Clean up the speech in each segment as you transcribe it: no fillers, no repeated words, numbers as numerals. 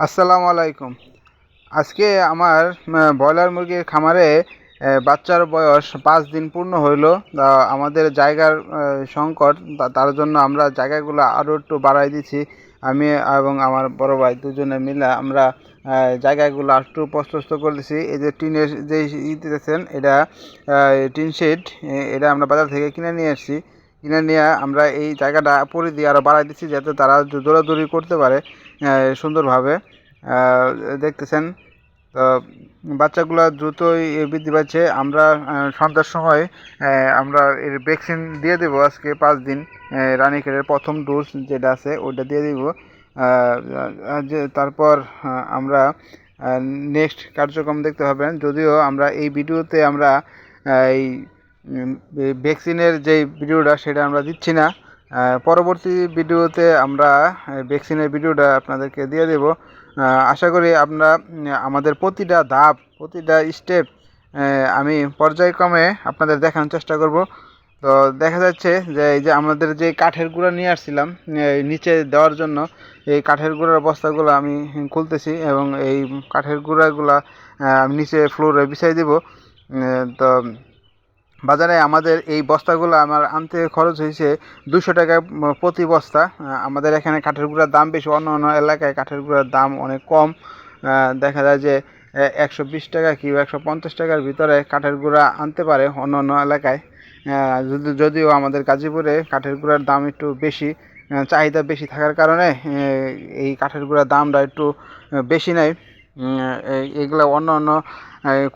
আসসালামু আলাইকুম। আজকে আমার ব্রয়লার মুরগির খামারে বাচ্চার বয়স ৫ দিন পূর্ণ হইল। আমাদের জায়গার সংকট, তার জন্য আমরা জায়গাগুলো আরও একটু বাড়াই দিছি। আমি এবং আমার বড় ভাই দুজনে মিলে আমরা জায়গাগুলো একটু প্রশস্ত করে দিছি। এই যে টিনের যে দিতেছেন, এটা টিন শেড, এটা আমরা বাজার থেকে কিনে নিয়ে এসেছি। কিনে নিয়ে আমরা এই জায়গাটা পরিধি আরও বাড়াই দিচ্ছি, যাতে তারা দৌড়াদৌড়ি করতে পারে সুন্দরভাবে। দেখতেছেন তো বাচ্চাগুলো দ্রুতই বৃদ্ধি পাচ্ছে। আমরা সন্ধ্যার সময় আমরা এর ভ্যাকসিন দিয়ে দেবো। আজকে ৫ দিন রানীক্ষেতের প্রথম ডোজ যেটা আছে ওইটা দিয়ে দিব। যে তারপর আমরা নেক্সট কার্যক্রম দেখতে পাবেন। যদিও আমরা এই ভিডিওতে আমরা এই ভ্যাকসিনের যে ভিডিওটা সেটা আমরা দিচ্ছি না। পরবর্তী ভিডিওতে আমরা ভ্যাকসিনের ভিডিওটা আপনাদেরকে দিয়ে দেব। আশা করি আপনারা আমাদের প্রতিটা ধাপ, প্রতিটা স্টেপ আমি পর্যায়ক্রমে আপনাদের দেখানোর চেষ্টা করব। তো দেখা যাচ্ছে যে এই যে আমাদের যে কাঠের গুঁড়া নিয়ে আসছিলাম নিচে দেওয়ার জন্য, এই কাঠের গুঁড়ার বস্তাগুলো আমি খুলতেছি এবং এই কাঠের গুঁড়াগুলো আমি নিচে ফ্লোরে বিছাই দেব। তো বাজারে আমাদের এই বস্তাগুলো আমার আনতে খরচ হয়েছে 200 টাকা প্রতি বস্তা। আমাদের এখানে কাঠের গুঁড়ার দাম বেশি, অন্য অন্য এলাকায় কাঠের গুঁড়ার দাম অনেক কম। দেখা যায় যে 120 টাকা কি 150 টাকার ভিতরে কাঠের গুঁড়া আনতে পারে অন্য অন্য এলাকায়। যদিও আমাদের গাজীপুরে কাঠের গুঁড়ার দাম একটু বেশি, চাহিদা বেশি থাকার কারণে এই কাঠের গুঁড়ার দামটা একটু বেশি নেয়। এগুলো অন্য অন্য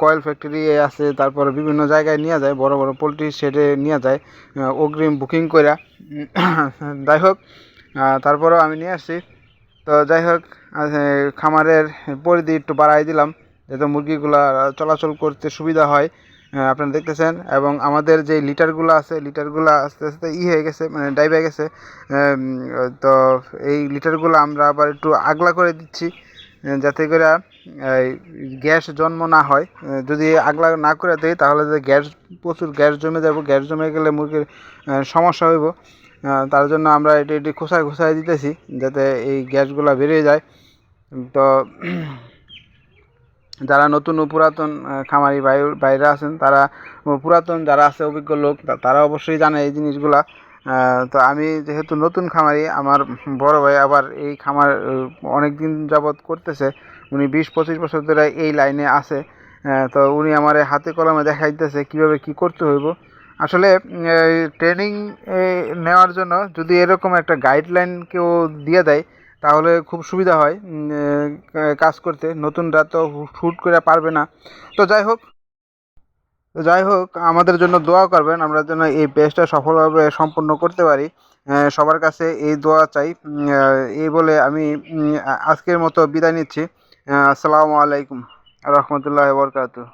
কয়েল ফ্যাক্টরি আছে, তারপরে বিভিন্ন জায়গায় নিয়ে যায়, বড় বড় পোলট্রি শেডে নিয়ে যায় অগ্রিম বুকিং করে। যাই হোক, তারপরেও আমি নিয়ে আসছি। তো যাই হোক, খামারের পরিধি একটু বাড়াই দিলাম যাতে মুরগিগুলা চলাচল করতে সুবিধা হয়। আপনারা দেখতেছেন, এবং আমাদের যে লিটারগুলো আছে, লিটারগুলো আস্তে আস্তে হয়ে গেছে, মানে ডাইবে গেছে। তো এই লিটারগুলো আমরা আবার একটু আগলা করে দিচ্ছি, যাতে করে গ্যাস জন্ম না হয়। যদি আগলা না করে দেয় তাহলে যে প্রচুর গ্যাস জমে যাব, গ্যাস জমে গেলে মুরগির সমস্যা হইব। তার জন্য আমরা এটি খোসায় খোসায় দিতেছি যাতে এই গ্যাসগুলো বেরিয়ে যায়। তো যারা নতুন ও পুরাতন খামারি বাইরে আছেন, তারা পুরাতন যারা আছে অভিজ্ঞ লোক, তারা অবশ্যই জানে এই জিনিসগুলা। তো আমি যেহেতু নতুন খামারি, আমার বড় ভাই আবার এই খামার অনেক দিন যাবৎ করতেছে। উনি 20-25 বছর ধরে এই লাইনে আছে। তো উনি আমার হাতে কলমে দেখাইতেছে কীভাবে কী করতে হইব। আসলে ট্রেনিং নেওয়ার জন্য যদি এরকম একটা গাইডলাইন কেউ দিয়ে দেয় তাহলে খুব সুবিধা হয় কাজ করতে। নতুনরা তো হুট করে পারবে না। তো যাই হোক, আমাদের জন্য দোয়া করবেন, আমরা যেন এই পেজটা সফলভাবে সম্পন্ন করতে পারি। সবার কাছে এই দোয়া চাই। এই বলে আমি আজকের মতো বিদায় নিচ্ছি। আসসালামু আলাইকুম রহমতুল্লাহ বরকাতুহ।